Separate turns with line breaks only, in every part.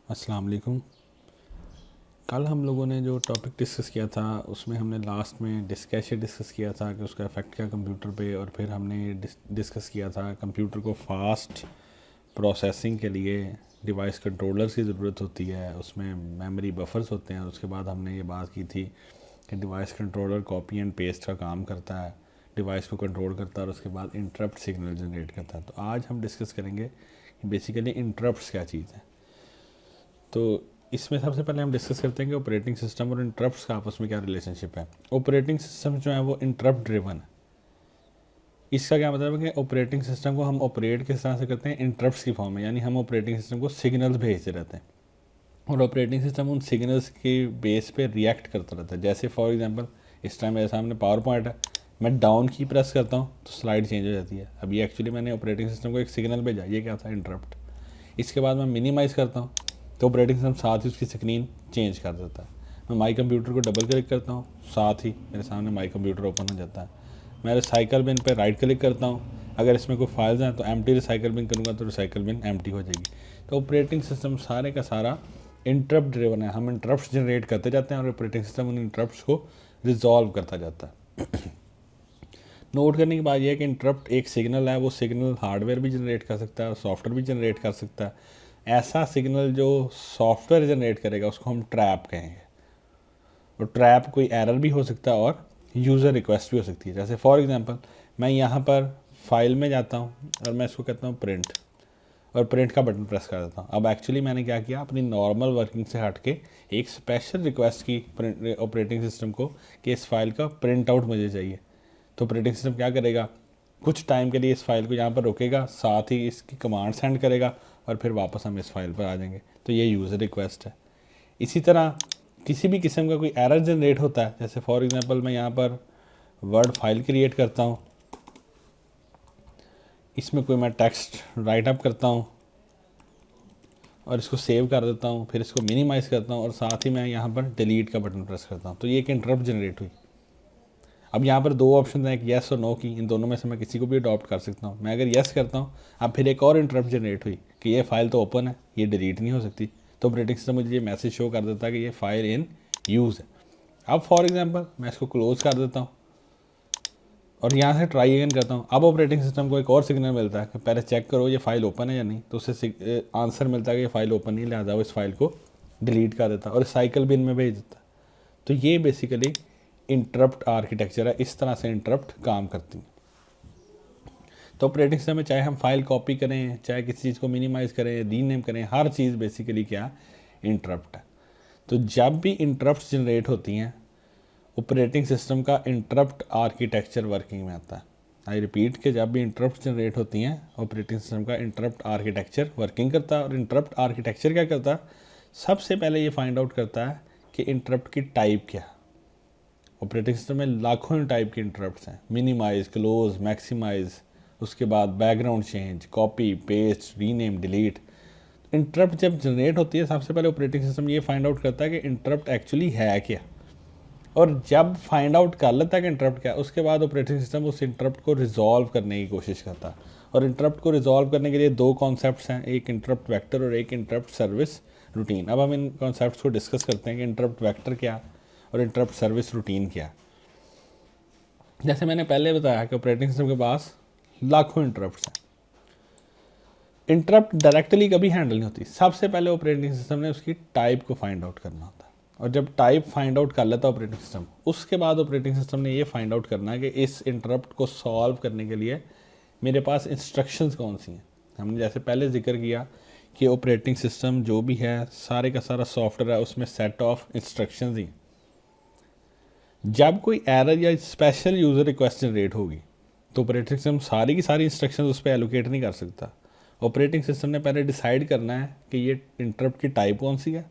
अस्सलाम वालेकुम। कल हम लोगों ने जो टॉपिक डिस्कस किया था उसमें हमने लास्ट में कैसे डिस्कस किया था कि उसका इफ़ेक्ट क्या कंप्यूटर पे, और फिर हमने डिस्कस किया था कंप्यूटर को फास्ट प्रोसेसिंग के लिए डिवाइस कंट्रोलर्स की ज़रूरत होती है, उसमें मेमोरी बफर्स होते हैं। और उसके बाद हमने ये बात की थी कि device controller copy and paste का काम करता है, डिवाइस को कंट्रोल करता है और उसके बाद इंटरप्ट सिग्नल जनरेट करता है। तो आज हम डिस्कस करेंगे कि बेसिकली इंटरप्ट्स क्या चीज़ है। तो इसमें सबसे पहले हम डिस्कस करते हैं कि ऑपरेटिंग सिस्टम और इंटरप्ट्स का आपस में क्या रिलेशनशिप है। ऑपरेटिंग सिस्टम जो है वो इंटरप्ट ड्रिवन है। इसका क्या मतलब है कि ऑपरेटिंग सिस्टम को हम ऑपरेट किस तरह से करते हैं, इंटरप्ट्स की फॉर्म में, यानी हम ऑपरेटिंग सिस्टम को सिग्नल्स भेजते रहते हैं और ऑपरेटिंग सिस्टम उन सिग्नल्स के बेस पे रिएक्ट करता रहता है। जैसे फॉर एग्जांपल इस टाइम मेरे सामने पावर पॉइंट है, मैं डाउन की प्रेस करता हूँ तो स्लाइड चेंज हो जाती है। अब ये एक्चुअली मैंने ऑपरेटिंग सिस्टम को एक सिग्नल भेजा, ये क्या था, इंटरप्ट। इसके बाद मैं मिनिमाइज़ करता हूँ तो ऑपरेटिंग सिस्टम साथ ही उसकी स्क्रीन चेंज कर देता है। मैं माई कंप्यूटर को डबल क्लिक करता हूँ, साथ ही मेरे सामने माई कंप्यूटर ओपन हो जाता है। मैं रिसाइकल बिन पे राइट क्लिक करता हूँ, अगर इसमें कोई फाइल्स हैं तो एम्प्टी रिसाइकल बिन करूँगा तो रिसाइकल बिन एम्प्टी हो जाएगी। तो ऑपरेटिंग सिस्टम सारे का सारा इंटरप्ट ड्रिवन है। हम इंटरप्ट जनरेट करते जाते हैं और ऑपरेटिंग सिस्टम उन इंटरप्ट्स को रिजॉल्व करता जाता है। नोट करने की बात यह है कि इंटरप्ट एक सिग्नल है, वो सिग्नल हार्डवेयर भी जनरेट कर सकता है और सॉफ्टवेयर भी जनरेट कर सकता है। ऐसा सिग्नल जो सॉफ्टवेयर जनरेट करेगा उसको हम ट्रैप कहेंगे, और ट्रैप कोई एरर भी हो सकता है और यूज़र रिक्वेस्ट भी हो सकती है। जैसे फॉर एग्जांपल मैं यहाँ पर फाइल में जाता हूँ और मैं इसको कहता हूँ प्रिंट, और प्रिंट का बटन प्रेस कर देता हूँ। अब एक्चुअली मैंने क्या किया, अपनी नॉर्मल वर्किंग से हट के एक स्पेशल रिक्वेस्ट की ऑपरेटिंग सिस्टम को कि इस फाइल का प्रिंट आउट मुझे चाहिए। तो ऑपरेटिंग सिस्टम क्या करेगा, कुछ टाइम के लिए इस फाइल को यहाँ पर रोकेगा, साथ ही इसकी कमांड सेंड करेगा और फिर वापस हम इस फाइल पर आ जाएंगे। तो ये यूज़र रिक्वेस्ट है। इसी तरह किसी भी किस्म का कोई एरर जनरेट होता है, जैसे फॉर एग्जांपल मैं यहाँ पर वर्ड फाइल क्रिएट करता हूँ, इसमें कोई मैं टेक्स्ट राइट अप करता हूँ और इसको सेव कर देता हूँ, फिर इसको मिनिमाइज़ करता हूँ और साथ ही मैं यहाँ पर डिलीट का बटन प्रेस करता हूँ, तो ये एक इंटरप्ट जनरेट हुई। अब यहाँ पर दो ऑप्शन हैं, एक येस और नो की। इन दोनों में से मैं किसी को भी अडॉप्ट कर सकता हूँ। मैं अगर येस करता हूँ, अब फिर एक और इंटरप्ट जनरेट हुई कि ये फाइल तो ओपन है, ये डिलीट नहीं हो सकती। तो ऑपरेटिंग सिस्टम मुझे ये मैसेज शो कर देता है कि ये फाइल इन यूज़ है। अब फॉर एग्जांपल मैं इसको क्लोज कर देता हूँ और यहाँ से ट्राई अगेन करता हूँ। अब ऑपरेटिंग सिस्टम को एक और सिग्नल मिलता है कि पहले चेक करो ये फाइल ओपन है या नहीं। तो उससे आंसर मिलता है कि ये फाइल ओपन नहीं, लिहाजा वो इस फाइल को डिलीट कर देता है और साइकिल बिन में भेज देता है। तो ये बेसिकली इंटरप्ट आर्किटेक्चर है, इस तरह से इंटरप्ट काम करती है। तो ऑपरेटिंग सिस्टम में चाहे हम फाइल कॉपी करें, चाहे किसी चीज़ को मिनिमाइज़ करें, रीनेम करें, हर चीज़ बेसिकली क्या, इंटरप्ट है। तो जब भी इंटरप्ट जनरेट होती हैं ऑपरेटिंग सिस्टम का इंटरप्ट आर्किटेक्चर वर्किंग में आता है। आई रिपीट कि जब भी इंटरप्ट जनरेट होती हैं ऑपरेटिंग सिस्टम का इंटरप्ट आर्किटेक्चर वर्किंग करता है। और इंटरप्ट आर्किटेक्चर क्या करता है, सबसे पहले ये फाइंड आउट करता है कि इंटरप्ट की टाइप क्या है। ऑपरेटिंग सिस्टम में लाखों टाइप के इंटरप्ट्स हैं, मिनिमाइज़, क्लोज, मैक्सिमाइज़, उसके बाद background change, copy paste, rename, delete. Interrupt जब जनरेट होती है सबसे पहले ऑपरेटिंग सिस्टम ये फाइंड आउट करता है कि इंटरप्ट एक्चुअली है क्या, और जब फाइंड आउट कर लेता है कि इंटरप्ट क्या, उसके बाद ऑपरेटिंग सिस्टम उस इंटरप्ट को रिजॉल्व करने की कोशिश करता है। और इंटरप्ट को रिजॉल्व करने के लिए दो कॉन्सेप्ट्स हैं, एक इंटरप्ट वेक्टर और एक इंटरप्ट सर्विस रूटीन। अब हम इन कॉन्सेप्ट्स को डिस्कस करते हैं कि इंटरप्ट वेक्टर क्या और इंटरप्ट सर्विस रूटीन क्या। जैसे मैंने पहले बताया कि ऑपरेटिंग सिस्टम के पास लाखों इंटरप्ट्स हैं। इंटरप्ट डायरेक्टली कभी हैंडल नहीं होती, सबसे पहले ऑपरेटिंग सिस्टम ने उसकी टाइप को फाइंड आउट करना होता है। और जब टाइप फाइंड आउट कर लेता है ऑपरेटिंग सिस्टम, उसके बाद ऑपरेटिंग सिस्टम ने ये फाइंड आउट करना है कि इस इंटरप्ट को सॉल्व करने के लिए मेरे पास इंस्ट्रक्शंस कौन सी हैं। हमने जैसे पहले जिक्र किया कि ऑपरेटिंग सिस्टम जो भी है सारे का सारा सॉफ्टवेयर है, उसमें सेट ऑफ इंस्ट्रक्शंस ही। जब कोई एरर या स्पेशल यूज़र रिक्वेस्ट जनरेट होगी तो ऑपरेटिंग सिस्टम सारी की सारी इंस्ट्रक्शंस उस पर एलोकेट नहीं कर सकता। ऑपरेटिंग सिस्टम ने पहले डिसाइड करना है कि ये इंटरप्ट की टाइप कौन सी है,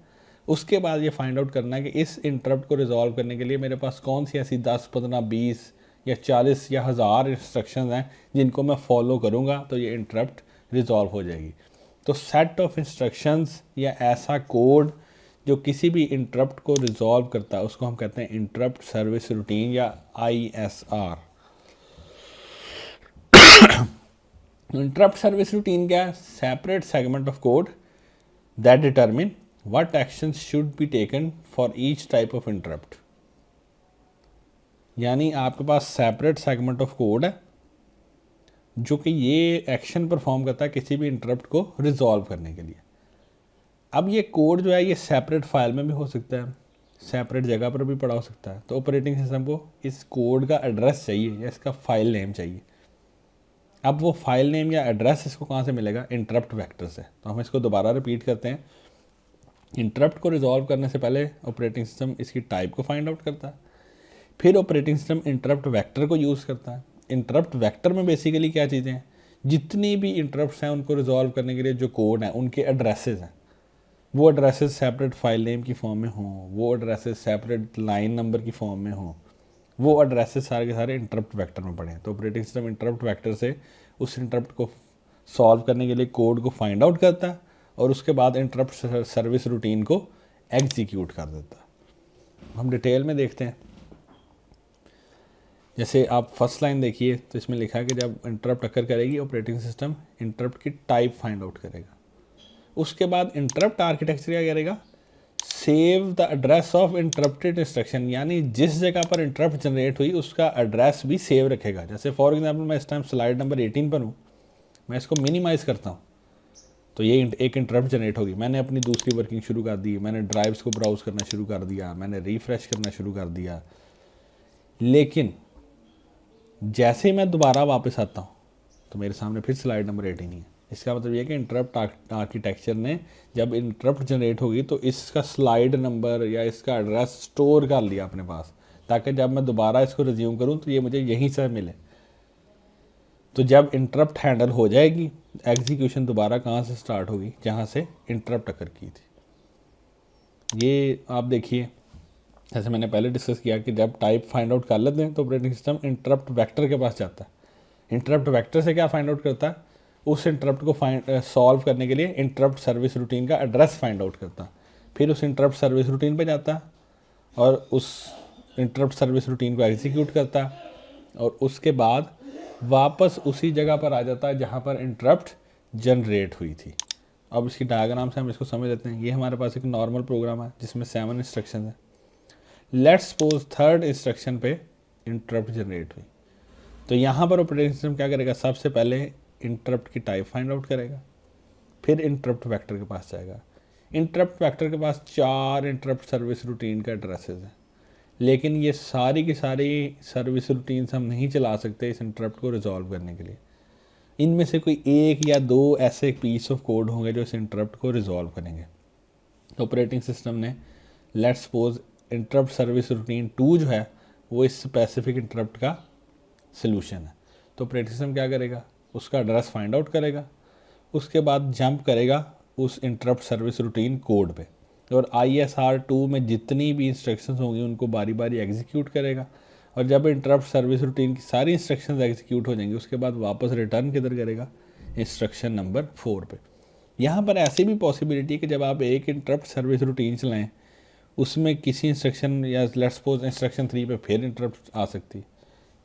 उसके बाद ये फाइंड आउट करना है कि इस इंटरप्ट को रिजॉल्व करने के लिए मेरे पास कौन सी ऐसी 10, 15, 20 या 40 या 1000 इंस्ट्रक्शंस हैं जिनको मैं फॉलो करूँगा तो ये इंटरप्ट रिजॉल्व हो जाएगी। तो सेट ऑफ इंस्ट्रक्शंस या ऐसा कोड जो किसी भी इंटरप्ट को रिजॉल्व करता है उसको हम कहते हैं इंटरप्ट सर्विस रूटीन या ISR। इंटरप्ट सर्विस रूटीन क्या है, separate segment of code that determine what action should be taken for each type of interrupt. यानी आपके पास सेपरेट सेगमेंट ऑफ कोड है जो कि ये एक्शन परफॉर्म करता है किसी भी इंटरप्ट को रिजॉल्व करने के लिए। अब ये कोड जो है ये सेपरेट फाइल में भी हो सकता है, सेपरेट जगह पर भी पड़ा हो सकता है। तो ऑपरेटिंग सिस्टम को इस कोड का एड्रेस चाहिए या इसका फाइल नेम चाहिए। अब वो फाइल नेम या एड्रेस इसको कहाँ से मिलेगा? इंटरप्ट वेक्टर से। तो हम इसको दोबारा रिपीट करते हैं। इंटरप्ट को रिजॉल्व करने से पहले ऑपरेटिंग सिस्टम इसकी टाइप को फाइंड आउट करता है, फिर ऑपरेटिंग सिस्टम इंटरप्ट वेक्टर को यूज़ करता है। इंटरप्ट वेक्टर में बेसिकली क्या चीज़ें हैं? जितनी भी इंटरप्ट्स हैं उनको रिजॉल्व करने के लिए जो कोड हैं उनके एड्रेसेस हैं, वो एड्रेसेस सेपरेट फाइल नेम की फॉर्म में हों, वो एड्रेसेस सेपरेट लाइन नंबर की फॉर्म में हों, वो एड्रेसेस सारे के सारे इंटरप्ट वेक्टर में पड़े हैं। तो ऑपरेटिंग सिस्टम इंटरप्ट वेक्टर से उस इंटरप्ट को सॉल्व करने के लिए कोड को फाइंड आउट करता है और उसके बाद इंटरप्ट सर्विस रूटीन को एग्जीक्यूट कर देता है। हम डिटेल में देखते हैं। जैसे आप फर्स्ट लाइन देखिए तो इसमें लिखा है कि जब इंटरप्ट अकर करेगी ऑपरेटिंग सिस्टम इंटरप्ट की टाइप फाइंड आउट करेगा। उसके बाद इंटरप्ट आर्किटेक्चर क्या करेगा? Save the address of interrupted instruction, यानी जिस जगह पर इंटरप्ट जनरेट हुई उसका एड्रेस भी सेव रखेगा। जैसे फॉर एग्जांपल मैं इस टाइम स्लाइड नंबर 18 पर हूँ, मैं इसको मिनिमाइज़ करता हूँ तो ये एक इंटरप्ट जनरेट होगी। मैंने अपनी दूसरी वर्किंग शुरू कर दी, मैंने ड्राइव्स को ब्राउज करना शुरू कर दिया, मैंने रिफ्रेश करना शुरू कर दिया, लेकिन जैसे ही मैं दोबारा वापस आता हूँ तो मेरे सामने फिर स्लाइड नंबर 18 ही है। इसका मतलब ये है कि इंटरप्ट आर्किटेक्चर ने जब इंटरप्ट जनरेट होगी तो इसका स्लाइड नंबर या इसका एड्रेस स्टोर कर लिया अपने पास, ताकि जब मैं दोबारा इसको रिज्यूम करूँ तो ये मुझे यहीं से मिले। तो जब इंटरप्ट हैंडल हो जाएगी, एग्जीक्यूशन दोबारा कहाँ से स्टार्ट होगी? जहाँ से इंटरप्ट अकर की थी। ये आप देखिए, जैसे मैंने पहले डिस्कस किया कि जब टाइप फाइंड आउट कर लेते हैं तो ऑपरेटिंग सिस्टम इंटरप्ट वेक्टर के पास जाता है। इंटरप्ट वेक्टर से क्या फाइंड आउट करता है? उस इंटरप्ट को सॉल्व करने के लिए इंटरप्ट सर्विस रूटीन का एड्रेस फाइंड आउट करता है, फिर उस इंटरप्ट सर्विस रूटीन पे जाता है और उस इंटरप्ट सर्विस रूटीन को एग्जीक्यूट करता है और उसके बाद वापस उसी जगह पर आ जाता है जहाँ पर इंटरप्ट जनरेट हुई थी। अब इसकी डायग्राम से हम इसको समझ लेते हैं। ये हमारे पास एक नॉर्मल प्रोग्राम है जिसमें 7 इंस्ट्रक्शन है। लेट्स सपोज थर्ड इंस्ट्रक्शन पे इंटरप्ट जनरेट हुई, तो यहाँ पर ऑपरेटिंग सिस्टम क्या करेगा? सबसे पहले इंटरप्ट की टाइप फाइंड आउट करेगा, फिर इंटरप्ट वेक्टर के पास जाएगा। इंटरप्ट वेक्टर के पास 4 इंटरप्ट सर्विस रूटीन का एड्रेसेस है, लेकिन ये सारी की सारी सर्विस रूटीन्स हम नहीं चला सकते इस इंटरप्ट को रिजॉल्व करने के लिए। इनमें से कोई 1 या 2 ऐसे पीस ऑफ कोड होंगे जो इस इंटरप्ट को रिजॉल्व करेंगे। तो ऑपरेटिंग सिस्टम ने let's suppose interrupt service routine 2 जो है वो इस स्पेसिफिक इंटरप्ट का सलूशन है। तो ऑपरेटिंग सिस्टम क्या करेगा? उसका एड्रेस फाइंड आउट करेगा, उसके बाद जंप करेगा उस इंटरप्ट सर्विस रूटीन कोड पे और ISR2 में जितनी भी इंस्ट्रक्शंस होंगी उनको बारी बारी एग्जीक्यूट करेगा। और जब इंटरप्ट सर्विस रूटीन की सारी इंस्ट्रक्शंस एग्जीक्यूट हो जाएंगी उसके बाद वापस रिटर्न किधर करेगा? इंस्ट्रक्शन नंबर 4 पे। यहाँ पर ऐसी भी पॉसिबिलिटी है कि जब आप एक इंटरप्ट सर्विस रूटीन चलाएँ उसमें किसी इंस्ट्रक्शन या लेट्स सपोज इंस्ट्रक्शन 3 पे फिर इंटरप्ट आ सकती है,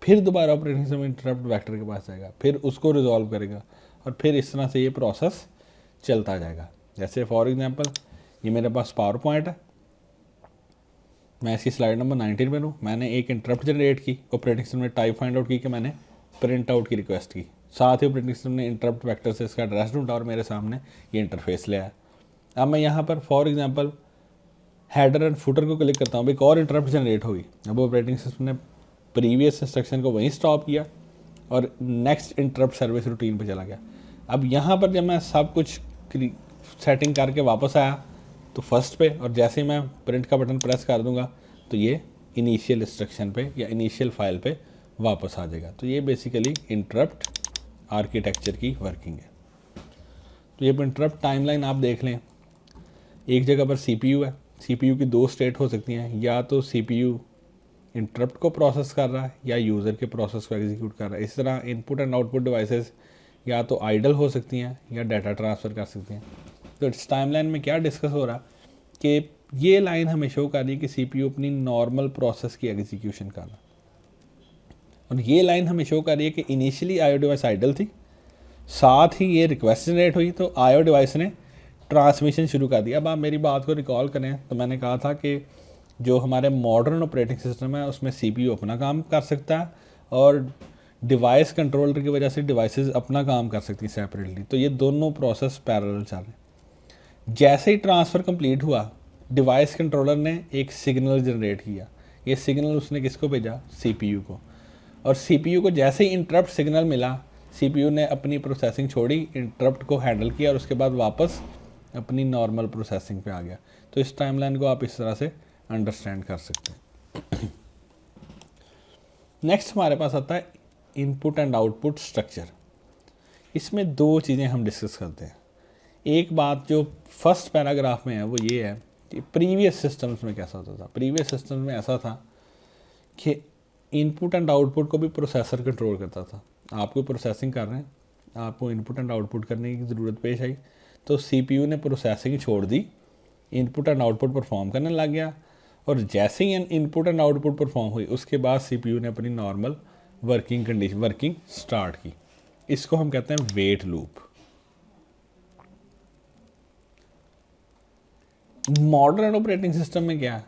फिर दोबारा ऑपरेटिंग सिस्टम इंटरप्ट वेक्टर के पास जाएगा, फिर उसको रिजॉल्व करेगा और फिर इस तरह से ये प्रोसेस चलता जाएगा। जैसे फॉर एग्जांपल ये मेरे पास पावर पॉइंट है, मैं इसकी स्लाइड नंबर 19 पर हूँ। मैंने एक इंटरप्ट जनरेट की, ऑपरेटिंग सिस्टम ने टाइप फाइंड आउट की कि मैंने प्रिंट आउट की रिक्वेस्ट की, साथ ही ऑपरेटिंग सिस्टम ने इंटरप्ट वेक्टर से इसका एड्रेस ढूंढा और मेरे सामने ये इंटरफेस ले आया। अब मैं यहाँ पर for example header and footer को क्लिक करता हूँ, एक और इंटरप्ट जनरेट होगी। अब ऑपरेटिंग सिस्टम ने प्रीवियस इंस्ट्रक्शन को वहीं स्टॉप किया और नेक्स्ट इंटरप्ट सर्विस रूटीन पे चला गया। अब यहाँ पर जब मैं सब कुछ सेटिंग करके वापस आया तो फर्स्ट पे, और जैसे ही मैं प्रिंट का बटन प्रेस कर दूंगा तो ये इनिशियल इंस्ट्रक्शन पे या इनिशियल फाइल पे वापस आ जाएगा। तो ये बेसिकली इंटरप्ट आर्किटेक्चर की वर्किंग है। तो ये इंटरप्ट टाइमलाइन आप देख लें, एक जगह पर CPU है, CPU की 2 स्टेट हो सकती हैं, या तो CPU इंटरप्ट को प्रोसेस कर रहा है या यूज़र के प्रोसेस को एग्जीक्यूट कर रहा है। इस तरह इनपुट एंड आउटपुट डिवाइसेस या तो आइडल हो सकती हैं या डाटा ट्रांसफ़र कर सकती हैं। तो इस टाइमलाइन में क्या डिस्कस हो रहा कि ये लाइन हमें शो कर रही है कि CPU अपनी नॉर्मल प्रोसेस की एग्जीक्यूशन कर रहा है, और ये लाइन हमें शो कर रही है कि इनिशियली IO डिवाइस आइडल थी, साथ ही ये रिक्वेस्ट जनरेट हुई तो IO डिवाइस ने ट्रांसमिशन शुरू कर दिया। अब आप मेरी बात को रिकॉल करें तो मैंने कहा था कि जो हमारे मॉडर्न ऑपरेटिंग सिस्टम है उसमें सीपीयू अपना काम कर सकता है और डिवाइस कंट्रोलर की वजह से डिवाइसेस अपना काम कर सकती हैं सेपरेटली। तो ये दोनों प्रोसेस पैरेलल चल रहे हैं। जैसे ही ट्रांसफ़र कंप्लीट हुआ, डिवाइस कंट्रोलर ने एक सिग्नल जनरेट किया। ये सिग्नल उसने किसको भेजा? सीपीयू को। और सीपीयू को जैसे ही इंटरप्ट सिग्नल मिला, सीपीयू ने अपनी प्रोसेसिंग छोड़ी, इंटरप्ट को हैंडल किया और उसके बाद वापस अपनी नॉर्मल प्रोसेसिंग पे आ गया। तो इस टाइमलाइन को आप इस तरह से अंडरस्टैंड कर सकते हैं। नेक्स्ट हमारे पास आता है इनपुट एंड आउटपुट स्ट्रक्चर। इसमें दो चीज़ें हम डिस्कस करते हैं। एक बात जो फर्स्ट पैराग्राफ में है वो ये है कि प्रीवियस सिस्टम्स में कैसा होता था। प्रीवियस सिस्टम्स में ऐसा था कि इनपुट एंड आउटपुट को भी प्रोसेसर कंट्रोल करता था। आप कोई प्रोसेसिंग कर रहे हैं, आपको इनपुट एंड आउटपुट करने की ज़रूरत पेश आई तो सीपीयू ने प्रोसेसिंग छोड़ दी, इनपुट एंड आउटपुट परफॉर्म करने लग गया। और जैसे ही इनपुट एंड आउटपुट परफॉर्म हुई उसके बाद सीपीयू ने अपनी नॉर्मल वर्किंग स्टार्ट की। इसको हम कहते हैं wait loop. Modern operating system में क्या है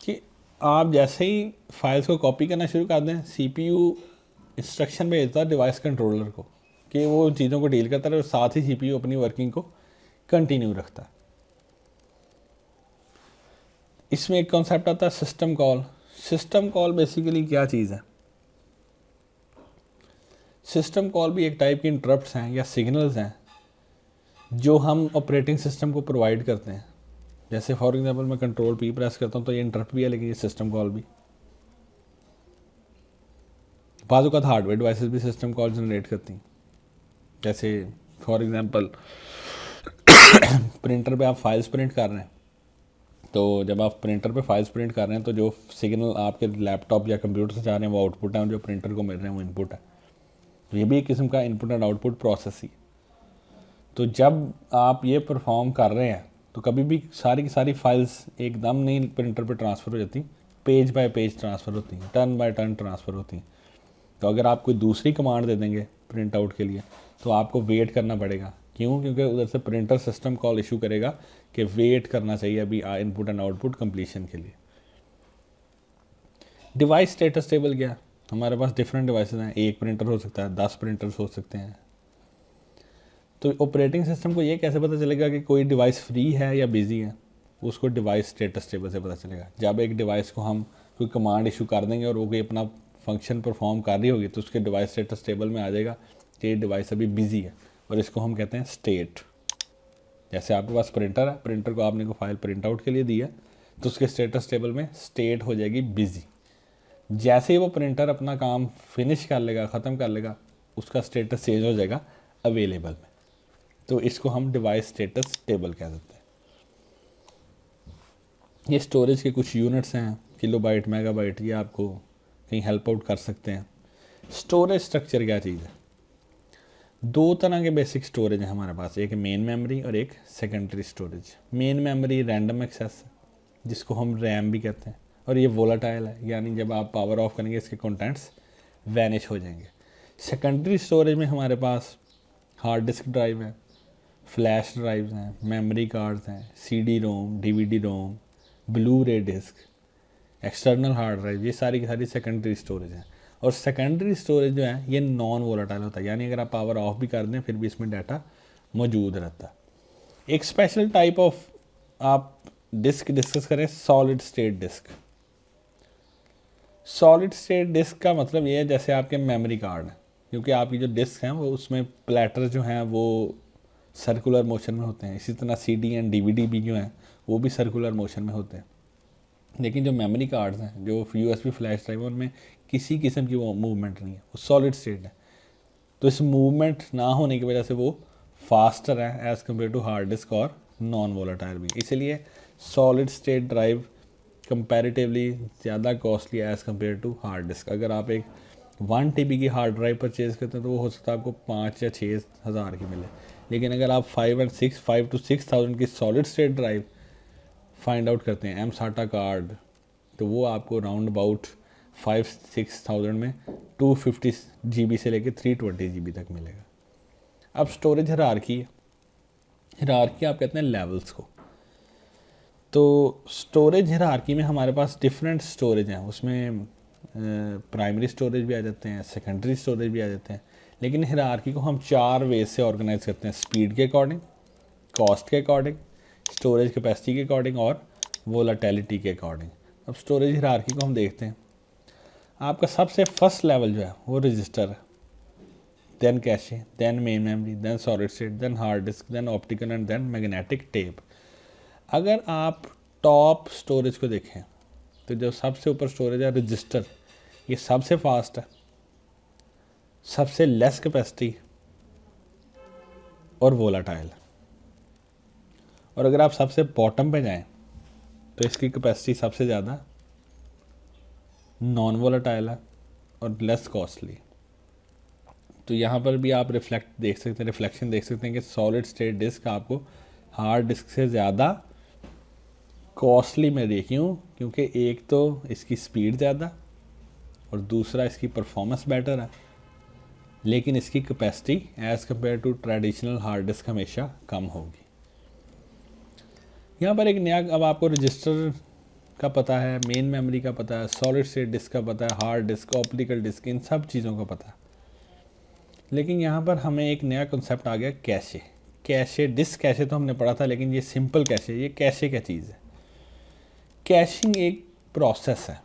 कि आप जैसे ही फाइल्स को कॉपी करना शुरू कर दें, सीपीयू इंस्ट्रक्शन भेजता है डिवाइस कंट्रोलर को कि वो उन चीज़ों को डील करता है और साथ ही सीपीयू अपनी वर्किंग को कंटिन्यू रखता है। इसमें एक कॉन्सेप्ट आता है system call. System call basically क्या चीज़ है? सिस्टम कॉल भी एक टाइप की इंटरप्ट्स हैं या सिग्नल्स हैं जो हम ऑपरेटिंग सिस्टम को प्रोवाइड करते हैं। जैसे फॉर एग्जांपल मैं कंट्रोल पी प्रेस करता हूँ तो ये इंटरप्ट भी है, लेकिन ये सिस्टम कॉल भी। बाजू का हार्डवेयर डिवाइसेस भी सिस्टम कॉल जनरेट करती हैं। जैसे फॉर एग्जांपल प्रिंटर पे आप फाइल्स प्रिंट कर रहे हैं, तो जब आप प्रिंटर पे फाइल्स प्रिंट कर रहे हैं तो जो सिग्नल आपके लैपटॉप या कंप्यूटर से जा रहे हैं वो आउटपुट है और जो प्रिंटर को मिल रहे हैं वो इनपुट है। तो ये भी एक किस्म का इनपुट एंड आउटपुट प्रोसेस ही। तो जब आप ये परफॉर्म कर रहे हैं तो कभी भी सारी की सारी फाइल्स एकदम नहीं प्रिंटर पे ट्रांसफ़र हो जाती, पेज बाय पेज ट्रांसफ़र होती हैं, टर्न बाय टर्न ट्रांसफ़र होती हैं। तो अगर आप कोई दूसरी कमांड दे देंगे प्रिंट आउट के लिए तो आपको वेट करना पड़ेगा। क्यों? क्योंकि उधर से प्रिंटर सिस्टम कॉल इशू करेगा कि वेट करना चाहिए अभी इनपुट एंड आउटपुट कंप्लीशन के लिए। डिवाइस स्टेटस टेबल क्या? हमारे पास डिफरेंट डिवाइसेस हैं, एक प्रिंटर हो सकता है, 10 प्रिंटर्स हो सकते हैं। तो ऑपरेटिंग सिस्टम को ये कैसे पता चलेगा कि कोई डिवाइस फ्री है या बिजी है? उसको डिवाइस स्टेटस टेबल से पता चलेगा। जब एक डिवाइस को हम कोई कमांड इशू कर देंगे और वो कोई अपना फंक्शन परफॉर्म कर रही होगी तो उसके डिवाइस स्टेटस टेबल में आ जाएगा कि ये डिवाइस अभी बिजी है, और इसको हम कहते हैं स्टेट। जैसे आपके पास प्रिंटर है, प्रिंटर को आपने को फाइल प्रिंट आउट के लिए दी है तो उसके स्टेटस टेबल में स्टेट हो जाएगी बिजी। जैसे ही वो प्रिंटर अपना काम फिनिश कर लेगा, ख़त्म कर लेगा, उसका स्टेटस चेंज हो जाएगा अवेलेबल में। तो इसको हम डिवाइस स्टेटस टेबल कह देते हैं। ये स्टोरेज के कुछ यूनिट्स हैं, किलोबाइट, मेगाबाइट, ये आपको कहीं हेल्प आउट कर सकते हैं। स्टोरेज स्ट्रक्चर क्या चीज़ है? दो तरह के बेसिक स्टोरेज हैं हमारे पास, एक मेन मेमोरी और एक secondary storage. Main memory random access है जिसको हम रैम भी कहते हैं, और ये वोलाटाइल है, यानी जब आप पावर ऑफ करेंगे इसके कंटेंट्स वैनिश हो जाएंगे। सेकेंडरी स्टोरेज में हमारे पास हार्ड डिस्क ड्राइव है, फ्लैश ड्राइव्स हैं, मेमोरी कार्ड्स हैं, सीडी रोम, डीवीडी रोम, ब्लू रे डिस्क, एक्सटर्नल हार्ड ड्राइव, ये सारी की सारी सेकेंडरी स्टोरेज हैं। और सेकेंडरी स्टोरेज जो है ये नॉन वोलाटाइल होता है, यानी अगर आप पावर ऑफ भी कर दें फिर भी इसमें डाटा मौजूद रहता है। एक स्पेशल टाइप ऑफ आप डिस्क डिस्कस करें, solid state disk. Solid state disk का मतलब ये है जैसे आपके मेमोरी कार्ड है, क्योंकि आपकी जो डिस्क हैं वो उसमें प्लेटर जो हैं वो सर्कुलर मोशन में होते हैं। इसी तरह सीडी एंड डीवीडी भी जो हैं वो भी सर्कुलर मोशन में होते हैं। लेकिन जो मेमोरी कार्ड्स हैं, जो यूएसबी फ्लैश ड्राइव है, उनमें किसी किस्म की वो मूवमेंट नहीं है, वो सॉलिड स्टेट है। तो इस मूवमेंट ना होने की वजह से वो फास्टर है as compare to hard disk और नॉन वोलाटाइल भी। इसलिए सॉलिड स्टेट ड्राइव कंपैरेटिवली ज़्यादा costly as compare to hard disk. अगर आप एक 1 TB की हार्ड ड्राइव परचेज़ करते हैं तो वो हो सकता है आपको 5 या 6 हज़ार की मिले, लेकिन अगर आप 5 to 6,000 की solid state drive find out करते हैं M-SATA कार्ड, तो वो आपको राउंड अबाउट 5-6,000 में 250 GB से लेकर 320 GB तक मिलेगा। अब स्टोरेज हायरार्की है, हिरार्की आप कहते हैं लेवल्स को। तो स्टोरेज हिरार्की में हमारे पास डिफरेंट स्टोरेज हैं, उसमें प्राइमरी स्टोरेज भी आ जाते हैं, सेकेंडरी स्टोरेज भी आ जाते हैं। लेकिन हिरार्की को हम 4 वेज से ऑर्गेनाइज करते हैं, स्पीड के अकॉर्डिंग, कॉस्ट के अकॉर्डिंग, स्टोरेज कैपेसिटी के अकॉर्डिंग और वोलाटिलिटी के अकॉर्डिंग। अब स्टोरेज हिरार्की को हम देखते हैं। आपका सबसे फर्स्ट लेवल जो है वो रजिस्टर है, then cache, then main memory, then solid state, then hard disk, then optical and then magnetic tape. अगर आप टॉप स्टोरेज को देखें तो जो सबसे ऊपर स्टोरेज है रजिस्टर, ये सबसे फास्ट है, सबसे लेस कैपेसिटी और वोलाटाइल। और अगर आप सबसे बॉटम पे जाएं तो इसकी कैपेसिटी सबसे ज़्यादा, नॉन वोलाटाइल है और लेस कॉस्टली। तो यहाँ पर भी आप रिफ्लेक्शन देख सकते हैं कि सॉलिड स्टेट डिस्क आपको हार्ड डिस्क से ज़्यादा कॉस्टली मिल रही है। क्यों? क्योंकि एक तो इसकी स्पीड ज़्यादा और दूसरा इसकी परफॉर्मेंस बेटर है, लेकिन इसकी capacity as compare to traditional hard disk हमेशा कम होगी। यहाँ पर एक नया, अब आपको रजिस्टर का पता है, मेन मेमोरी का पता है, सॉलिड स्टेट डिस्क का पता है, हार्ड डिस्क, ऑप्टिकल डिस्क, इन सब चीज़ों का पता है। लेकिन यहाँ पर हमें एक नया कॉन्सेप्ट आ गया, कैशे। कैशे, डिस्क कैशे तो हमने पढ़ा था, लेकिन ये सिंपल कैशे, ये कैशे क्या चीज़ है? कैशिंग एक प्रोसेस है।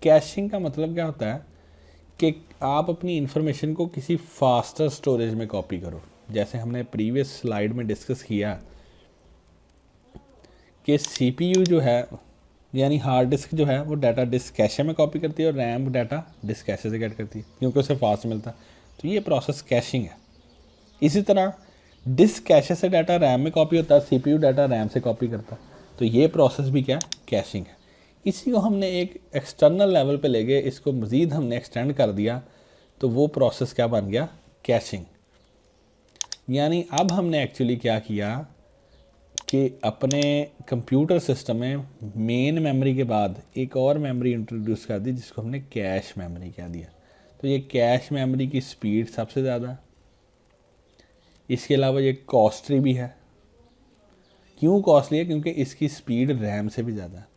कैशिंग का मतलब क्या होता है कि आप अपनी इंफॉर्मेशन को किसी फास्टर स्टोरेज में कॉपी करो। जैसे हमने प्रीवियस स्लाइड में डिस्कस किया कि सीपीयू जो है, यानी हार्ड डिस्क जो है, वो डाटा डिस्क कैशे में कॉपी करती है और रैम डाटा डिस्क कैशे से गेट करती है, क्योंकि उसे फास्ट मिलता है। तो ये प्रोसेस कैशिंग है। इसी तरह डिस्क कैशे से डाटा रैम में कॉपी होता है, सीपीयू डाटा रैम से कॉपी करता है। तो ये प्रोसेस भी क्या, कैशिंग है। इसी को हमने एक एक्सटर्नल लेवल पे ले गए, इसको मज़ीद हमने एक्सटेंड कर दिया, तो वो प्रोसेस क्या बन गया, कैशिंग। यानी अब हमने एक्चुअली क्या किया कि अपने कंप्यूटर सिस्टम में मेन मेमोरी के बाद एक और मेमोरी इंट्रोड्यूस कर दी, जिसको हमने कैश मेमोरी कह दिया। तो ये कैश मेमोरी की स्पीड सबसे ज़्यादा, इसके अलावा ये कॉस्टली भी है। क्यों कॉस्टली है? क्योंकि इसकी स्पीड रैम से भी ज़्यादा है।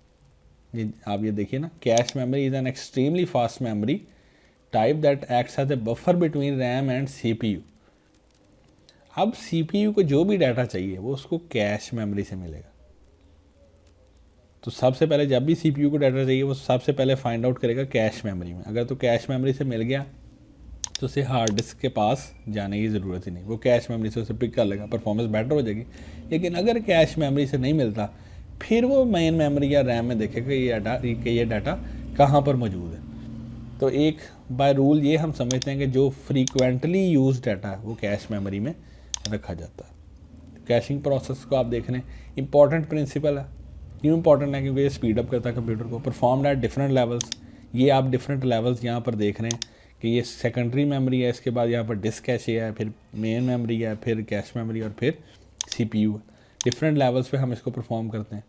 ये आप ये देखिए ना, cache memory is an extremely fast memory type that acts as a buffer between RAM and CPU. अब सीपीयू को जो भी डाटा चाहिए वो उसको कैश मेमोरी से मिलेगा। तो सबसे पहले जब भी सीपीयू को डाटा चाहिए वो सबसे पहले फाइंड आउट करेगा कैश मेमोरी में। अगर तो कैश मेमोरी से मिल गया तो उसे हार्ड डिस्क के पास जाने की ज़रूरत ही नहीं, वो कैश मेमोरी से उसे पिक कर लेगा, परफॉर्मेंस बेटर हो जाएगी। लेकिन अगर कैश मेमोरी से नहीं मिलता, फिर वो मेन मेमोरी या रैम में देखेगा ये डाटा कहाँ पर मौजूद है। तो एक बाय रूल ये हम समझते हैं कि जो फ्रीक्वेंटली यूज डाटा है वो कैश मेमोरी में रखा जाता है। कैशिंग प्रोसेस को आप देख रहे हैं, इंपॉर्टेंट प्रिंसिपल है। क्यों इंपॉर्टेंट है? क्योंकि ये स्पीड अप करता है कंप्यूटर को, परफॉर्म्ड एट डिफरेंट लेवल्स। ये आप डिफरेंट लेवल्स यहाँ पर देख रहे हैं कि ये सेकेंडरी मेमोरी है, इसके बाद यहाँ पर डिस्क कैशे है, फिर मेन मेमोरी है, फिर कैश मेमोरी और फिर सीपीयू है। डिफरेंट लेवल्स पे हम इसको परफॉर्म करते हैं,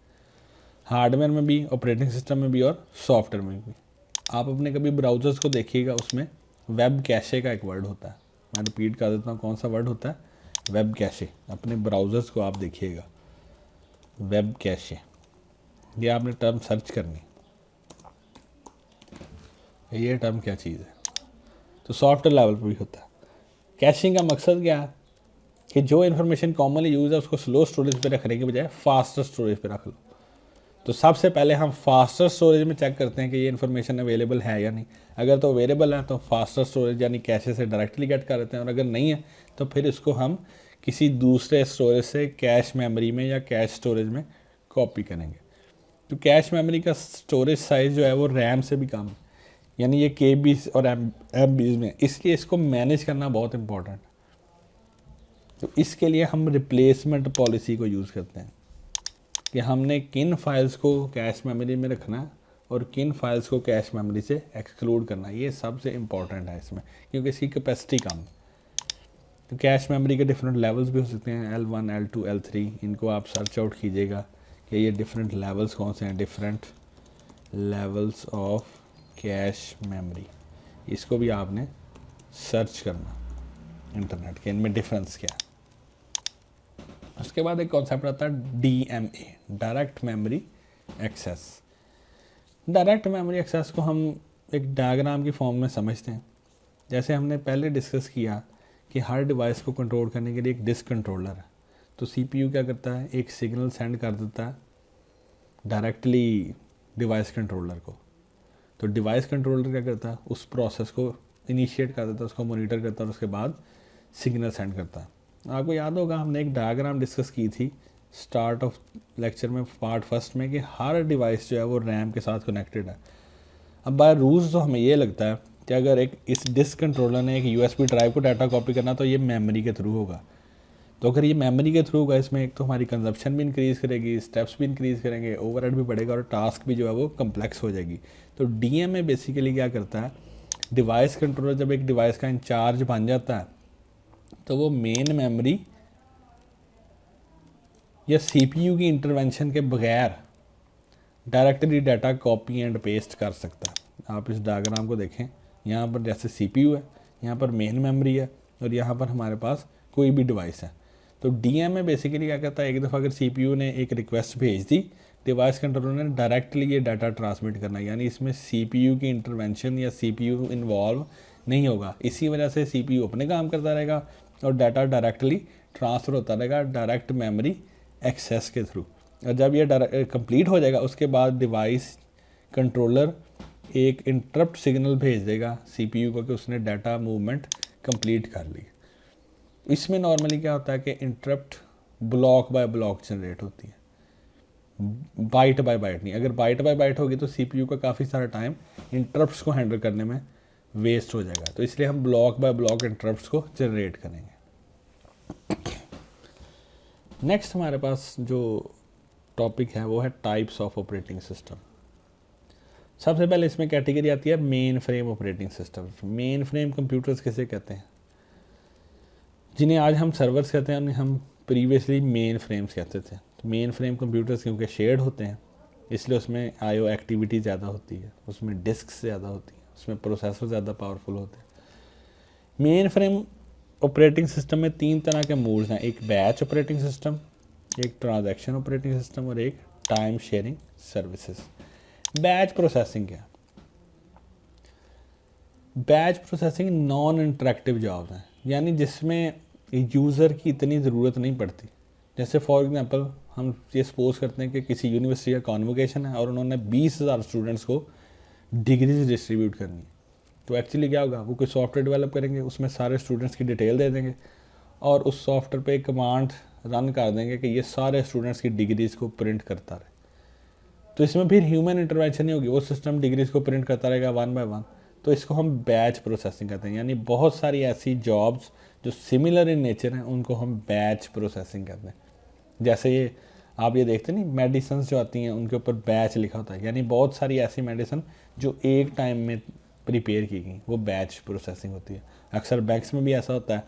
हार्डवेयर में भी, ऑपरेटिंग सिस्टम में भी और सॉफ्टवेयर में भी। आप अपने कभी ब्राउज़र्स को देखिएगा, उसमें वेब कैशे का एक वर्ड होता है। मैं रिपीट कर देता हूँ, कौन सा वर्ड होता है? Web cache. अपने ब्राउज़र्स को आप देखिएगा, वेब कैशे, ये आपने टर्म सर्च करनी, ये टर्म क्या चीज़ है। तो सॉफ्टवेयर लेवल पर भी होता है। कैशिंग का मकसद क्या है कि जो इन्फॉर्मेशन कॉमनली यूज़ है उसको स्लो स्टोरेज पे रखने के बजाय फास्टर स्टोरेज पे रख लो। तो सबसे पहले हम फास्टर स्टोरेज में चेक करते हैं कि ये इन्फॉर्मेशन अवेलेबल है या नहीं। अगर तो अवेलेबल है तो फास्टर स्टोरेज यानी कैशे से डायरेक्टली गेट कर देते हैं, और अगर नहीं है तो फिर इसको हम किसी दूसरे स्टोरेज से कैश मेमोरी में या कैश स्टोरेज में कॉपी करेंगे। तो कैश मेमोरी का स्टोरेज साइज़ जो है वो रैम से भी कम है, यानी ये केबीज और एमबीज में, इसलिए इसको मैनेज करना बहुत इंपॉर्टेंट है। तो इसके लिए हम रिप्लेसमेंट पॉलिसी को यूज़ करते हैं कि हमने किन फाइल्स को कैश मेमोरी में रखना है और किन फाइल्स को कैश मेमोरी से एक्सक्लूड करना है। ये सबसे इम्पॉर्टेंट है इसमें, क्योंकि इसकी कैपेसिटी कम है। तो कैश मेमोरी के डिफरेंट लेवल्स भी हो सकते हैं, L1, L2, L3। इनको आप सर्च आउट कीजिएगा कि ये डिफरेंट लेवल्स कौन से हैं, different levels of cache memory. इसको भी आपने सर्च करना इंटरनेट के, इनमें डिफरेंस क्या है। उसके बाद एक कॉन्सेप्ट आता है DMA, direct memory access. Direct memory access को हम एक डायग्राम की फॉर्म में समझते हैं। जैसे हमने पहले डिस्कस किया कि हर डिवाइस को कंट्रोल करने के लिए एक डिस्क कंट्रोलर है, तो CPU क्या करता है, एक सिग्नल सेंड कर देता है डायरेक्टली डिवाइस कंट्रोलर को। तो डिवाइस कंट्रोलर क्या करता है, उस प्रोसेस को इनिशिएट कर देता है, उसको मॉनिटर करता है और उसके बाद सिग्नल सेंड करता है। आपको याद होगा हमने एक डायग्राम डिस्कस की थी स्टार्ट ऑफ लेक्चर में, पार्ट फर्स्ट में, कि हर डिवाइस जो है वो रैम के साथ कनेक्टेड है। अब बाय रूल्स तो हमें ये लगता है कि अगर एक इस डिस्क कंट्रोलर ने एक USB ड्राइव को डाटा कॉपी करना तो ये मेमोरी के थ्रू होगा। तो अगर ये मेमोरी के थ्रू होगा, इसमें एक तो हमारी कंजप्शन भी इंक्रीज़ करेगी, स्टेप्स भी इंक्रीज़ करेंगे, ओवरहेड भी बढ़ेगा और टास्क भी जो है वो कम्प्लेक्स हो जाएगी। तो DMA बेसिकली क्या करता है, डिवाइस कंट्रोलर जब एक डिवाइस का इंचार्ज बन जाता है तो वो मेन मेमोरी या CPU की इंटरवेंशन के बगैर directly data copy and paste कर सकता है। आप इस डायग्राम को देखें, यहाँ पर जैसे CPU है, यहाँ पर मेन मेमोरी है और यहाँ पर हमारे पास कोई भी डिवाइस है। तो DMA बेसिकली क्या करता है, एक दफ़ा अगर CPU ने एक रिक्वेस्ट भेज दी, डिवाइस कंट्रोलर ने डायरेक्टली ये डाटा ट्रांसमिट करना, यानी इसमें CPU की इंटरवेंशन या CPU इन्वॉल्व नहीं होगा। इसी वजह से CPU अपने काम करता रहेगा और डाटा डायरेक्टली ट्रांसफ़र होता रहेगा डायरेक्ट मेमोरी एक्सेस के थ्रू। और जब ये कंप्लीट हो जाएगा उसके बाद डिवाइस कंट्रोलर एक इंटरप्ट सिग्नल भेज देगा CPU को कि उसने डाटा मूवमेंट कंप्लीट कर ली। इसमें नॉर्मली क्या होता है कि interrupt block bye block generate होती है, बाइट बाय बाइट नहीं। अगर बाइट बाय बाइट होगी तो CPU का काफ़ी सारा टाइम इंटरप्ट्स को हैंडल करने में वेस्ट हो जाएगा। तो इसलिए हम ब्लॉक बाय ब्लॉक इंटरप्ट्स को जनरेट करेंगे। नेक्स्ट हमारे पास जो टॉपिक है वो है टाइप्स ऑफ ऑपरेटिंग सिस्टम। सबसे पहले इसमें कैटेगरी आती है main frame operating system. Main frame computers किसे कहते हैं, जिन्हें आज हम सर्वर्स कहते हैं, उन्हें हम प्रीवियसली मेन फ्रेम्स कहते थे। तो मेन फ्रेम कंप्यूटर्स क्योंकि शेयर्ड होते हैं इसलिए उसमें IO एक्टिविटी ज़्यादा होती है, उसमें डिस्क ज़्यादा होती है, उसमें प्रोसेसर ज़्यादा पावरफुल होते हैं। मेन फ्रेम ऑपरेटिंग सिस्टम में 3 तरह के मोड्स हैं, एक बैच ऑपरेटिंग सिस्टम, एक ट्रांजैक्शन ऑपरेटिंग सिस्टम और एक time sharing services. Batch processing क्या है, batch processing non interactive jobs हैं, यानी जिसमें यूज़र की इतनी ज़रूरत नहीं पड़ती। जैसे फॉर एग्जांपल हम ये सपोज करते हैं कि किसी यूनिवर्सिटी का कॉन्वोकेशन है और उन्होंने 20,000 स्टूडेंट्स को डिग्रीज डिस्ट्रीब्यूट करनी है। तो एक्चुअली क्या होगा, वो कोई सॉफ्टवेयर डेवलप करेंगे, उसमें सारे स्टूडेंट्स की डिटेल दे देंगे और उस सॉफ्टवेयर पे एक कमांड रन कर देंगे कि ये सारे स्टूडेंट्स की डिग्रीज को प्रिंट करता रहे। तो इसमें फिर ह्यूमन इंटरवेंशन नहीं होगी, वो सिस्टम डिग्रीज को प्रिंट करता रहेगा 1 बाय 1। तो इसको हम बैच प्रोसेसिंग कहते हैं, यानी बहुत सारी ऐसी जॉब्स जो सिमिलर इन नेचर हैं उनको हम बैच प्रोसेसिंग कहते हैं। जैसे ये आप ये देखते नहीं, मेडिसिन जो आती हैं उनके ऊपर बैच लिखा होता है, यानी बहुत सारी ऐसी मेडिसिन जो एक टाइम में प्रिपेयर की गई, वो बैच प्रोसेसिंग होती है। अक्सर बैंक्स में भी ऐसा होता है,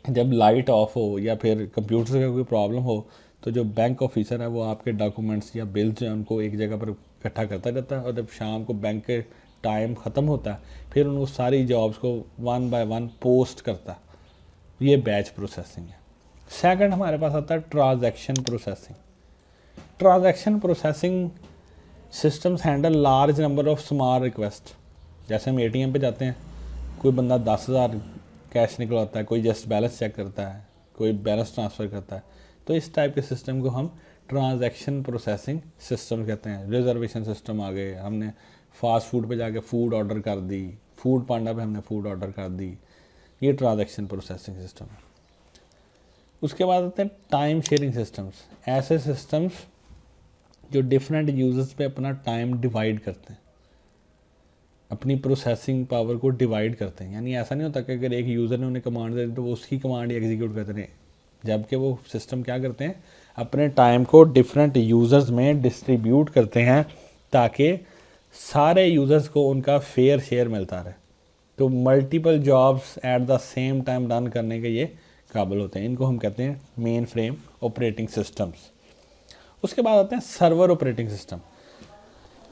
जब लाइट ऑफ हो या फिर कंप्यूटर का कोई प्रॉब्लम हो तो जो बैंक ऑफिसर है वो आपके डॉक्यूमेंट्स या बिल्स जो हैं उनको एक जगह पर इकट्ठा करता रहता है और जब शाम को बैंक के टाइम ख़त्म होता है फिर उन सारी जॉब्स को 1 बाय 1 पोस्ट करता है। ये बैच प्रोसेसिंग है। सेकंड हमारे पास आता है transaction processing. Transaction processing systems handle large number of small request. जैसे हम ATM पे जाते हैं, कोई बंदा 10,000 कैश निकलवाता है, कोई जस्ट बैलेंस चेक करता है, कोई बैलेंस ट्रांसफ़र करता है। तो इस टाइप के सिस्टम को हम ट्रांजैक्शन प्रोसेसिंग सिस्टम कहते हैं। रिजर्वेशन सिस्टम आ गए, हमने फास्ट फूड पे जाके फ़ूड ऑर्डर कर दी, फूड पांडा पे हमने फ़ूड ऑर्डर कर दी, ये ट्रांजैक्शन प्रोसेसिंग सिस्टम है। उसके बाद आते हैं टाइम शेयरिंग सिस्टम्स। ऐसे सिस्टम्स जो डिफरेंट यूजर्स पे अपना टाइम डिवाइड करते हैं, अपनी प्रोसेसिंग पावर को डिवाइड करते हैं। यानी ऐसा नहीं होता कि अगर एक यूज़र ने उन्हें कमांड दे दी तो वो उसकी कमांड ही एग्जीक्यूट करते हैं, जबकि वो सिस्टम क्या करते हैं, अपने टाइम को डिफरेंट यूज़र्स में डिस्ट्रीब्यूट करते हैं ताकि सारे यूज़र्स को उनका फेयर शेयर मिलता रहे। तो multiple jobs at the same time run करने के ये काबिल होते हैं। इनको हम कहते हैं मेन फ्रेम ऑपरेटिंग सिस्टम्स। उसके बाद आते हैं सर्वर ऑपरेटिंग सिस्टम।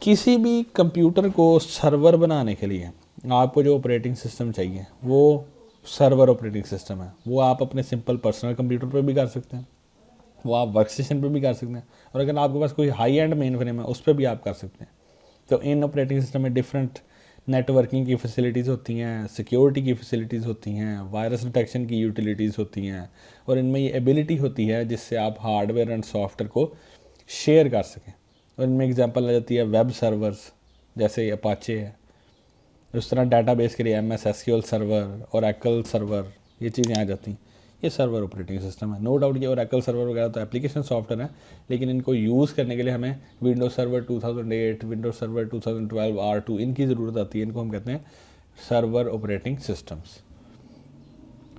किसी भी कंप्यूटर को सर्वर बनाने के लिए आपको जो ऑपरेटिंग सिस्टम चाहिए वो सर्वर ऑपरेटिंग सिस्टम है। वो आप अपने सिंपल पर्सनल कंप्यूटर पर भी कर सकते हैं, वो आप वर्क स्टेशन पर भी कर सकते हैं, और अगर आपके पास कोई हाई एंड मेन फ्रेम है उस पर भी आप कर सकते हैं। तो इन ऑपरेटिंग सिस्टम में डिफरेंट नेटवर्किंग की फैसिलिटीज़ होती हैं, सिक्योरिटी की फैसिलिटीज़ होती हैं, वायरस डिटेक्शन की यूटिलिटीज़ होती हैं, और इनमें ये एबिलिटी होती है जिससे आप हार्डवेयर एंड सॉफ्टवेयर को शेयर कर सकें। और इनमें एग्जांपल आ जाती है वेब सर्वर्स, जैसे अपाचे है, उस तरह डाटाबेस के लिए MS SQL server, Oracle server, ये चीज़ें आ जाती हैं। ये सर्वर ऑपरेटिंग सिस्टम है। नो डाउट ये ओरेकल सर्वर वगैरह तो एप्लीकेशन सॉफ्टवेयर है, लेकिन इनको यूज़ करने के लिए हमें Windows server 2008, Windows server 2012 R2 इनकी ज़रूरत आती है। इनको हम कहते हैं server operating systems.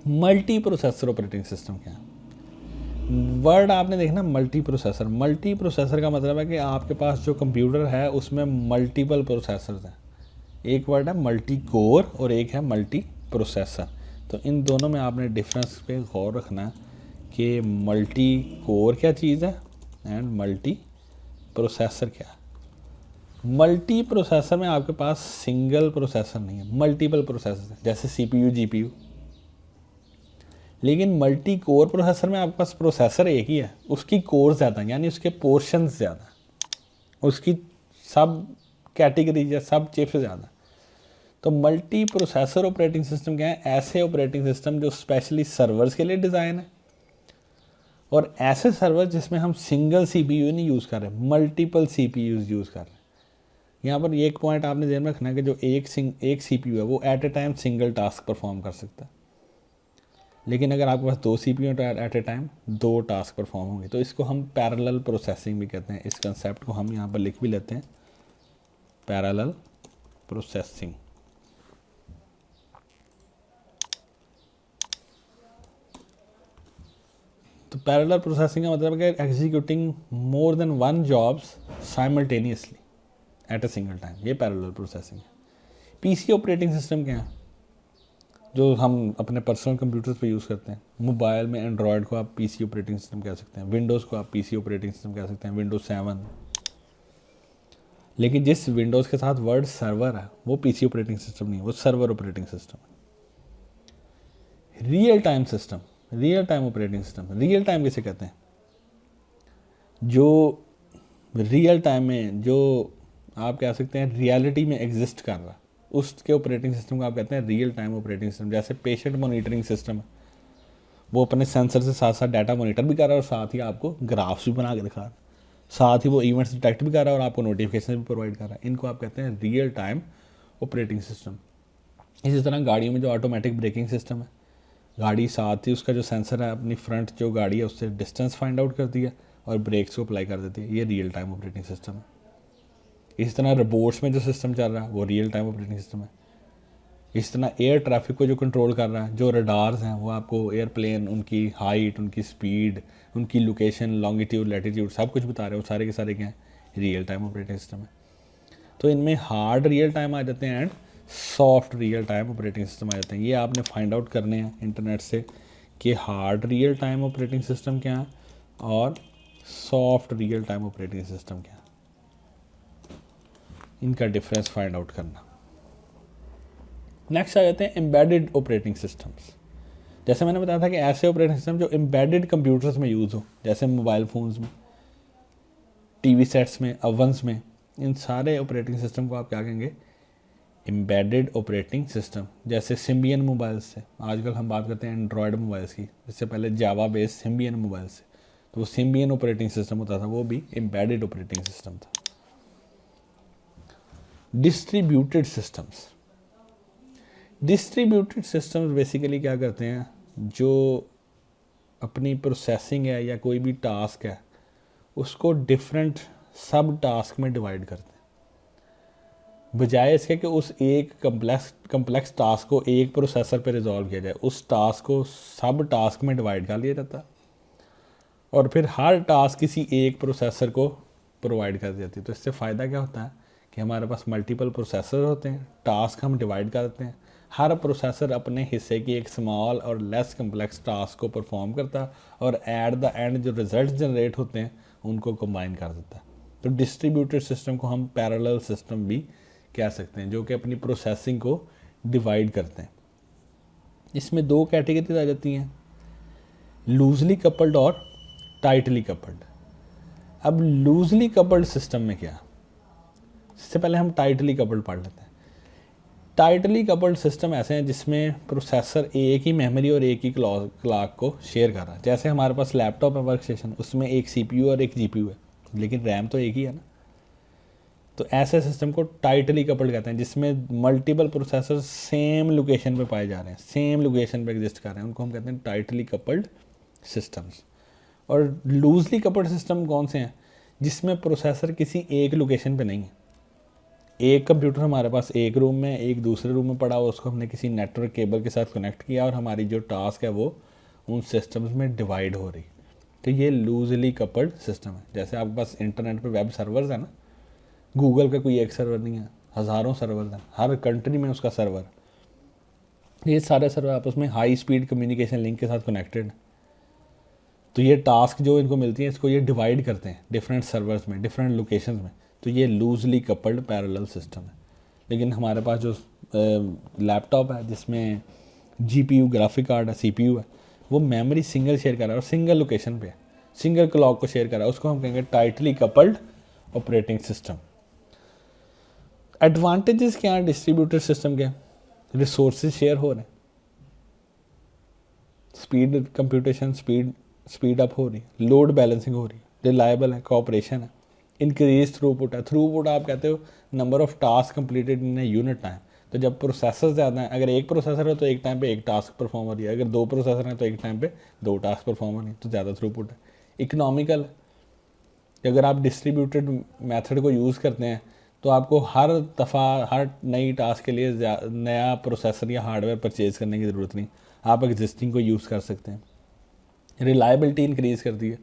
Multi processor operating system क्या है? वर्ड आपने देखना मल्टी प्रोसेसर। मल्टी प्रोसेसर का मतलब है कि आपके पास जो कंप्यूटर है उसमें मल्टीपल प्रोसेसर्स हैं। एक वर्ड है मल्टी कोर और एक है मल्टी प्रोसेसर। तो इन दोनों में आपने डिफरेंस पे गौर रखना है कि मल्टी कोर क्या चीज़ है एंड मल्टी प्रोसेसर क्या है। मल्टी प्रोसेसर में आपके पास सिंगल प्रोसेसर नहीं है, मल्टीपल प्रोसेसर है, जैसे CPU GPU। लेकिन मल्टी कोर प्रोसेसर में आपके पास प्रोसेसर एक ही है, उसकी कोर ज़्यादा, यानी उसके पोर्शंस ज़्यादा, उसकी सब कैटेगरी या सब चिप्स ज़्यादा। तो मल्टी प्रोसेसर ऑपरेटिंग सिस्टम क्या है? ऐसे ऑपरेटिंग सिस्टम जो स्पेशली सर्वर्स के लिए डिज़ाइन है, और ऐसे सर्वर जिसमें हम सिंगल CPU नहीं यूज़ कर रहे, मल्टीपल CPUs यूज़ कर रहे हैं। यहाँ पर एक पॉइंट आपने ध्यान में रखना है कि जो एक CPU है वो at a time single task perform कर सकता है, लेकिन अगर आपके पास 2 CPU तो at a time 2 task perform होंगे। तो इसको हम पैरेलल प्रोसेसिंग भी कहते हैं। इस कंसेप्ट को हम यहाँ पर लिख भी लेते हैं, पैरेलल प्रोसेसिंग। तो पैरेलल प्रोसेसिंग का मतलब है कि executing more than one jobs simultaneously at a single time, ये पैरेलल प्रोसेसिंग है। PC ऑपरेटिंग सिस्टम क्या है? जो हम अपने पर्सनल कंप्यूटर्स पे यूज़ करते हैं। मोबाइल में एंड्रॉयड को आप PC ऑपरेटिंग सिस्टम कह सकते हैं, विंडोज़ को आप PC ऑपरेटिंग सिस्टम कह सकते हैं, विंडोज़ 7। लेकिन जिस विंडोज़ के साथ वर्ड सर्वर है वो PC ऑपरेटिंग सिस्टम नहीं है, वो सर्वर ऑपरेटिंग सिस्टम है। Real time system, real time operating system. Real time किसे कहते हैं? जो रियल टाइम में, जो आप कह सकते हैं रियलिटी में एग्जिस्ट कर रहा, उसके ऑपरेटिंग सिस्टम को आप कहते हैं रियल टाइम ऑपरेटिंग सिस्टम। जैसे पेशेंट मॉनिटरिंग सिस्टम है, वो अपने सेंसर से साथ साथ डाटा मॉनिटर भी कर रहा है और साथ ही आपको ग्राफ्स भी बना के दिखा रहा है, साथ ही वो इवेंट्स डिटेक्ट भी कर रहा है और आपको नोटिफिकेशन भी प्रोवाइड कर रहा है। इनको आप कहते हैं रियल टाइम ऑपरेटिंग सिस्टम। इसी तरह गाड़ियों में जो ऑटोमेटिक ब्रेकिंग सिस्टम है, गाड़ी साथ ही उसका जो सेंसर है अपनी फ्रंट जो गाड़ी है उससे डिस्टेंस फाइंड आउट करती है और ब्रेक्स को अप्लाई कर देती है, ये रियल टाइम ऑपरेटिंग सिस्टम है। इस तरह रोबोट्स में जो सिस्टम चल रहा है वो रियल टाइम ऑपरेटिंग सिस्टम है। इस तरह एयर ट्रैफिक को जो कंट्रोल कर रहा है, जो रडार्स हैं वो आपको एयरप्लेन, उनकी हाइट, उनकी स्पीड, उनकी लोकेशन, लॉन्गिट्यूड, लैटिट्यूड सब कुछ बता रहे हैं, वो सारे के सारे क्या हैं? रियल टाइम ऑपरेटिंग सिस्टम है। तो इनमें हार्ड रियल टाइम आ जाते हैं and soft real time operating system आ जाते हैं। ये आपने फाइंड आउट करने हैं इंटरनेट से कि hard real time operating system क्या है और soft real time operating system क्या है, इनका डिफरेंस फाइंड आउट करना। नेक्स्ट आ जाते हैं एम्बेडेड ऑपरेटिंग सिस्टम्स। जैसे मैंने बताया था कि ऐसे ऑपरेटिंग सिस्टम जो एम्बेडेड कंप्यूटर्स में यूज़ हो, जैसे मोबाइल फ़ोन्स में, TV सेट्स में, ओवंस में, इन सारे ऑपरेटिंग सिस्टम को आप क्या कहेंगे? Embedded operating system. जैसे सिम्बियन मोबाइल्स से, आजकल हम बात करते हैं एंड्रॉयड मोबाइल्स की, इससे पहले जावा बेस्ड सिम्बियन मोबाइल से, तो वो सिम्बियन ऑपरेटिंग सिस्टम होता था, वो भी एम्बेडेड ऑपरेटिंग सिस्टम था। Distributed systems. Distributed systems basically क्या करते हैं? जो अपनी प्रोसेसिंग है या कोई भी टास्क है उसको डिफरेंट सब टास्क में डिवाइड करते हैं, बजाय इसके कि उस एक कम्प्लेक्स टास्क को एक प्रोसेसर पे रिजॉल्व किया जाए, उस टास्क को सब टास्क में डिवाइड कर लिया जाता है और फिर हर टास्क किसी एक प्रोसेसर को प्रोवाइड कर दी जाती है। तो इससे फ़ायदा क्या होता है कि हमारे पास मल्टीपल प्रोसेसर होते हैं, टास्क हम डिवाइड कर देते हैं, हर प्रोसेसर अपने हिस्से की एक स्मॉल और लेस कम्प्लेक्स टास्क को परफॉर्म करता है और एट द एंड जो रिजल्ट जनरेट होते हैं उनको कंबाइन कर देता है। तो डिस्ट्रीब्यूटेड सिस्टम को हम पैरेलल सिस्टम भी कह सकते हैं, जो कि अपनी प्रोसेसिंग को डिवाइड करते हैं। इसमें 2 कैटेगरीज आ जाती हैं, लूजली कपल्ड और टाइटली कपल्ड। अब लूजली कपल्ड सिस्टम में क्या, इससे पहले हम टाइटली कपल्ड पढ़ लेते हैं। टाइटली कपल्ड सिस्टम ऐसे हैं जिसमें प्रोसेसर एक ही मेमोरी और एक ही क्लॉक को शेयर कर रहा है। जैसे हमारे पास लैपटॉप है वर्क स्टेशन, उसमें एक CPU और एक GPU है, लेकिन रैम तो एक ही है ना। तो ऐसे सिस्टम को टाइटली कपल्ड कहते हैं, जिसमें मल्टीपल प्रोसेसर सेम लोकेशन पे पाए जा रहे हैं, सेम लोकेशन पे एग्जिस्ट कर रहे हैं, उनको हम कहते हैं टाइटली कपल्ड सिस्टम्स। और लूजली कपल्ड सिस्टम कौन से हैं, जिसमें प्रोसेसर किसी एक लोकेशन पे नहीं है। एक कंप्यूटर हमारे पास एक रूम में, एक दूसरे रूम में पड़ा हुआ, उसको हमने किसी नेटवर्क केबल के साथ कनेक्ट किया और हमारी जो टास्क है वो उन सिस्टम्स में डिवाइड हो रही। तो ये लूजली कपल्ड सिस्टम है। जैसे आपके पास इंटरनेट पे वेब सर्वर्स है ना, गूगल का कोई एक सर्वर नहीं है, हज़ारों सर्वर हैं, हर कंट्री में उसका सर्वर। ये सारे सर्वर आपस में हाई स्पीड कम्युनिकेशन लिंक के साथ कनेक्टेड हैं। तो ये टास्क जो इनको मिलती है, इसको ये डिवाइड करते हैं डिफरेंट सर्वर्स में, डिफरेंट लोकेशन में। तो ये लूजली कपल्ड पैरेलल सिस्टम है। लेकिन हमारे पास जो लैपटॉप है जिसमें GPU ग्राफिक कार्ड है, CPU है, वो मेमोरी सिंगल शेयर कर रहा है और सिंगल लोकेशन पे है, सिंगल क्लॉक को शेयर कर रहा है, उसको हम कहेंगे tightly coupled operating system. Advantages क्या हैं डिस्ट्रीब्यूटेड सिस्टम के, रिसोर्सेज शेयर हो रहे हैं, स्पीड कंप्यूटेशन स्पीड अप हो रही है, लोड बैलेंसिंग हो रही है, रिलायबल है, कोऑपरेशन है, इंक्रीज थ्रूपुट है। थ्रूपुट आप कहते हो number of task completed in a unit time. तो जब प्रोसेसर ज़्यादा है, अगर एक प्रोसेसर है तो एक टाइम पे एक टास्क परफॉर्म हो रही है, अगर दो प्रोसेसर हैं तो एक टाइम पे दो टास्क परफॉर्म हो रही है, तो ज़्यादा थ्रूपुट है। इकोनॉमिकल, अगर आप डिस्ट्रीब्यूटेड मेथड को यूज़ करते हैं तो आपको हर दफ़ा हर नई टास्क के लिए नया प्रोसेसर या हार्डवेयर परचेज़ करने की ज़रूरत नहीं, आप एग्जिस्टिंग को यूज़ कर सकते हैं। रिलायबिलिटी इंक्रीज़ करती है।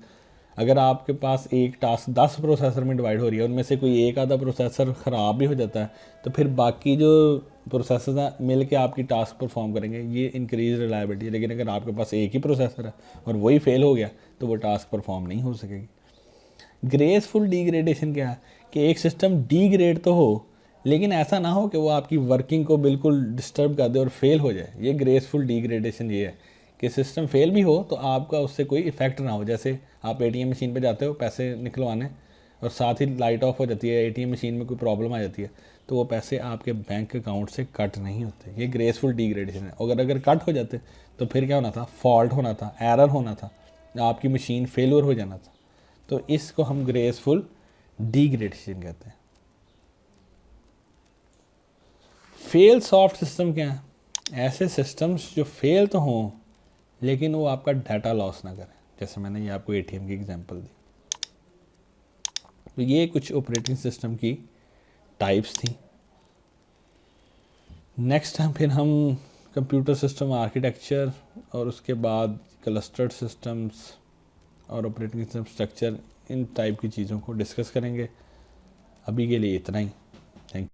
अगर आपके पास एक टास्क 10 प्रोसेसर में डिवाइड हो रही है, उनमें से कोई एक आधा प्रोसेसर ख़राब भी हो जाता है, तो फिर बाकी जो प्रोसेसर हैं मिल के आपकी टास्क परफॉर्म करेंगे, ये इंक्रीज रिलायबिलिटी है। लेकिन अगर आपके पास एक ही प्रोसेसर है और वही फेल हो गया तो वो टास्क परफॉर्म नहीं हो सकेगी। ग्रेसफुल डिग्रेडेशन क्या है कि एक सिस्टम डिग्रेड तो हो, लेकिन ऐसा ना हो कि वो आपकी वर्किंग को बिल्कुल डिस्टर्ब कर दे और फेल हो जाए। ये ग्रेसफुल डिग्रेडेशन ये है कि सिस्टम फेल भी हो तो आपका उससे कोई इफेक्ट ना हो। जैसे आप ATM मशीन पे जाते हो पैसे निकलवाने और साथ ही लाइट ऑफ हो जाती है, ATM मशीन में कोई प्रॉब्लम आ जाती है, तो वो पैसे आपके बैंक अकाउंट से कट नहीं होते। ये ग्रेसफुल डिग्रेडेशन है। अगर कट हो जाते तो फिर क्या होना था, फॉल्ट होना था, एरर होना था, आपकी मशीन फेलियर हो जाना था। तो इसको हम ग्रेसफुल डिग्रेडेशन कहते हैं। फेल सॉफ्ट सिस्टम क्या है, ऐसे सिस्टम्स जो फेल तो हों लेकिन वो आपका डाटा लॉस ना करें। जैसे मैंने ये आपको ATM की एग्जांपल दी। तो ये कुछ ऑपरेटिंग सिस्टम की टाइप्स थी। नेक्स्ट टाइम फिर हम कंप्यूटर सिस्टम आर्किटेक्चर और उसके बाद क्लस्टर्ड सिस्टम्स और ऑपरेटिंग सिस्टम स्ट्रक्चर, इन टाइप की चीज़ों को डिस्कस करेंगे। अभी के लिए इतना ही। Thank you.